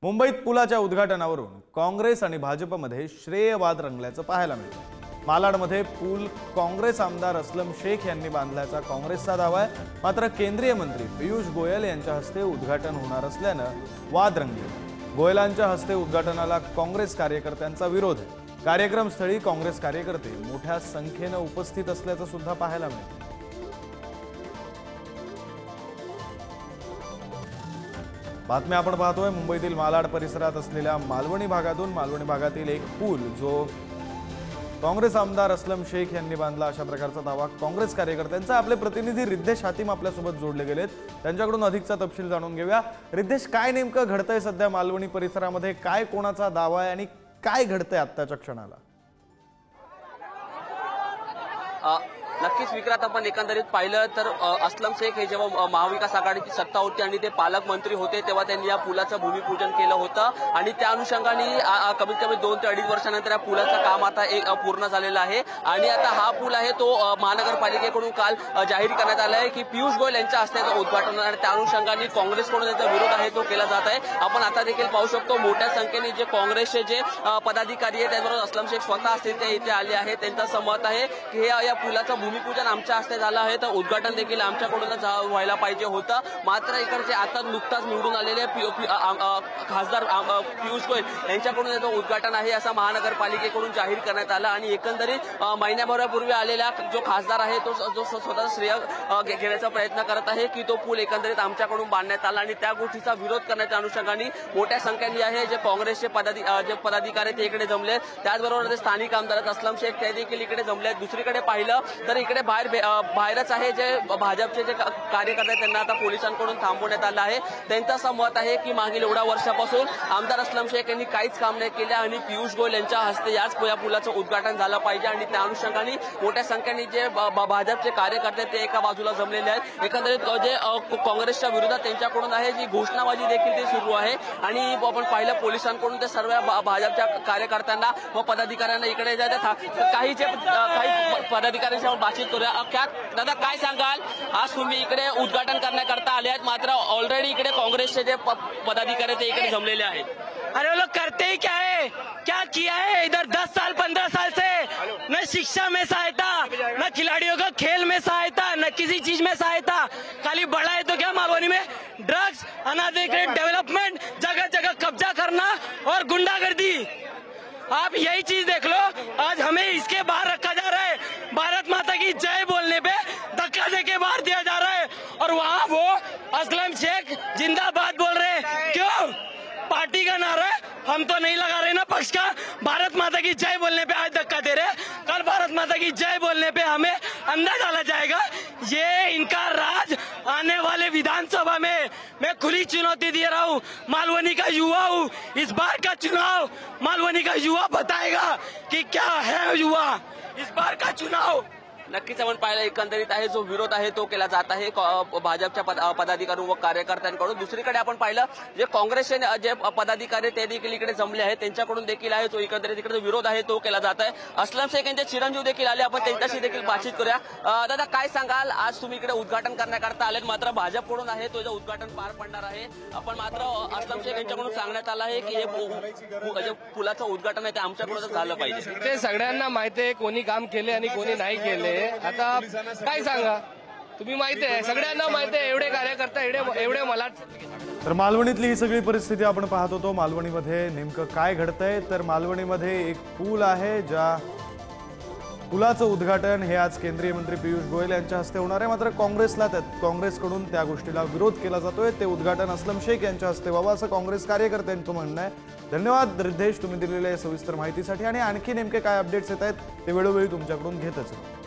मुंबईत पुलाच्या उद्घाटनावरून काँग्रेस आणि भाजपमध्ये श्रेयवाद रंगल्याचं पाहायला मिळतं। मालाडमध्ये पूल काँग्रेस आमदार असलम शेख यांनी बांधल्याचा काँग्रेसचा दावा आहे, मात्र केंद्रीय मंत्री पियुष गोयल यांच्या हस्ते उद्घाटन होणार असल्यानं वाद रंगले। गोयलांच्या हस्ते उद्घाटनाला काँग्रेस कार्यकर्त्यांचा विरोध आहे। कार्यक्रमस्थळी काँग्रेस कार्यकर्ते मोठ्या संख्येने उपस्थित असल्याचं सुद्धा पाहायला मिळतं। बातम्या आपण पाहतोय मुंबईतील मालाड परिसरात असलेल्या मालवणी भागातून। मालवणी भागातील एक पूल जो काँग्रेस आमदार असलम शेख यांनी बांधला अशा प्रकारचा दावा काँग्रेस कार्यकर्त्यांचा। आपले प्रतिनिधी रिद्धेश हातीम आपल्या सोबत जोडले गेलेत, त्यांच्याकडून अधिकचा तपशील जाणून घेऊया। रिद्धेश, काय नेमकं घडतंय सध्या मालवणी परिसरामध्ये? काय कोणाचा दावा आहे आणि काय घडतंय आत्ताच्या क्षणाला? नक्कीच विक्रांत, आपण एकंदरीत पाहिलं तर असलम शेख हे जेव्हा महाविकास आघाडीची सत्ता होती आणि ते पालकमंत्री होते तेव्हा त्यांनी या पुलाचं भूमिपूजन केलं होतं आणि त्या अनुषंगाने कमीत कमी 2 ते 2.5 वर्षानंतर या पुलाचं काम आता पूर्ण झालेलं आहे। आणि आता हा पूल आहे तो महानगरपालिकेकडून काल जाहीर करण्यात आला आहे की पियुष गोयल यांच्या हस्ते उद्घाटन आणि त्या अनुषंगाने काँग्रेसकडून त्याचा विरोध आहे तो केला जात आहे। आपण आता देखील पाहू शकतो मोठ्या संख्येने जे काँग्रेसचे जे पदाधिकारी आहेत त्याचबरोबर असलम शेख स्वतः असतील ते इथे आले आहेत। त्यांचं असं आहे की या पुलाचं भूमिपूजन आमच्या हस्ते झालं आहे, तर उद्घाटन देखील आमच्याकडूनच व्हायला पाहिजे होतं। मात्र इकडचे आता नुकताच निवडून आलेले खासदार पियुष गोयल यांच्याकडून याचं उद्घाटन आहे असं महानगरपालिकेकडून जाहीर करण्यात आलं। आणि एकंदरीत महिन्याभरापूर्वी आलेला जो खासदार आहे तो जो स्वतः श्रेय घेण्याचा प्रयत्न करत आहे की तो पूल एकंदरीत आमच्याकडून बांधण्यात आला आणि त्या गोष्टीचा विरोध करण्याच्या अनुषंगाने मोठ्या संख्येने आहे जे काँग्रेसचे पदाधिकारी ते इकडे जमले, त्याचबरोबर स्थानिक आमदार असलम शेख ते देखील इकडे जमले। दुसरीकडे पाहिलं तर इकडे बाहेरच आहे जे भाजपचे जे कार्यकर्ते त्यांना आता पोलिसांकडून थांबवण्यात आलं आहे। त्यांचं असं मत आहे की मागील एवढ्या वर्षापासून आमदार असलम शेख यांनी काहीच काम नाही केले आणि पियुष गोयल यांच्या हस्ते याच पुलाचं उद्घाटन झालं पाहिजे आणि त्या अनुषंगाने मोठ्या संख्येने जे भाजपचे कार्यकर्ते ते एका बाजूला जमलेले आहेत। एकंदरीत जे काँग्रेसच्या विरोधात त्यांच्याकडून आहे जी घोषणाबाजी देखील ते सुरू आहे आणि आपण पाहिलं पोलिसांकडून ते सर्व भाजपच्या कार्यकर्त्यांना व पदाधिकाऱ्यांना इकडे काही पदाधिकाऱ्यांशी बातचीत करूया। क्या दादा काय सांगाल, आज तुम्ही इकडे उद्घाटन करण्याकरता आले आहेत, मात्र ऑलरेडी इकडे काँग्रेसचे जे पदाधिकारी ते इकडे जमलेले आहेत? अरे वो लोग करते ही क्या है, क्या किया है इधर 10 साल 15 साल से? न शिक्षा में सहायता, न खिलाड़ियों का खेल में सहायता, न किसी चीज में सहायता। खाली बड़ा है तो क्या मालवनी में ड्रग्स, अनाधिकृत डेवलपमेंट, जगह जगह कब्जा करना और गुंडागर्दी। आप यही चीज देख लो, आज हमें इसके बाहर रखा जा रहा है। भारत माता की जय बोलने पे धक्का देके बाहर दिया जा रहा है और वहाँ वो असलम शेख जिंदाबाद बोल रहे हैं। क्यों? पार्टी का नारा है, हम तो नहीं लगा रहे ना पक्ष का। भारत माता की जय बोलने पे आज धक्का दे रहे, कल भारत माता की जय बोलने पे हमें अंदर डाला जाएगा। ये इनका राज आने वाले विधानसभा में मैं खुली चुनौती दे रहा हूँ। मालवनी का युवा हूँ, इस बार का चुनाव मालवनी का युवा बताएगा कि क्या है युवा इस बार का चुनाव। नक्कीच आपण पाहिलं एकंदरीत आहे जो विरोध आहे तो केला जात आहे भाजपच्या पदाधिकारी व कार्यकर्त्यांकडून। दुसरीकडे आपण पाहिलं जे काँग्रेसचे जे पदाधिकारी ते देखील इकडे जमले आहेत त्यांच्याकडून देखील आहे जो एकंदरीत इकडे विरोध आहे तो केला जात आहे। असलम शेख यांचे चिरंजीव देखील आले, आपण त्यांच्याशी देखील बातचीत करूया। दादा काय सांगाल, आज तुम्ही इकडे उद्घाटन करण्याकरता आलेत, मात्र भाजपकडून आहे तो जे उद्घाटन पार पडणार आहे, आपण मात्र असलम शेख यांच्याकडून सांगण्यात आलं आहे की हे पुलाचं उद्घाटन आहे ते आमच्याकडूनच झालं पाहिजे। ते सगळ्यांना माहिती आहे कोणी काम केले आणि कोणी नाही केले। आता काय सांगा, तुम्ही माहिती आहे, सगळ्यांना माहिती आहे, एवढे कार्यकर्ता एवढे मला। तर मालवणीतली ही सगळी परिस्थिती आपण पाहत होतो। मालवणीमध्ये नेमकं काय घडतंय तर मालवणीमध्ये एक पूल आहे, ज्या पुलाचं उद्घाटन हे आज केंद्रीय मंत्री पियुष गोयल यांच्या हस्ते होणार आहे, मात्र काँग्रेसकडून त्या गोष्टीला विरोध केला जातोय। ते उद्घाटन असलम शेख यांच्या हस्ते व्हावं असं काँग्रेस कार्यकर्त्यांचं म्हणणं आहे। धन्यवाद रिद्धेश, तुम्ही दिलेल्या सविस्तर माहितीसाठी। आणि आणखी नेमके काय अपडेट्स येत आहेत ते वेळोवेळी तुमच्याकडून घेतच राहू।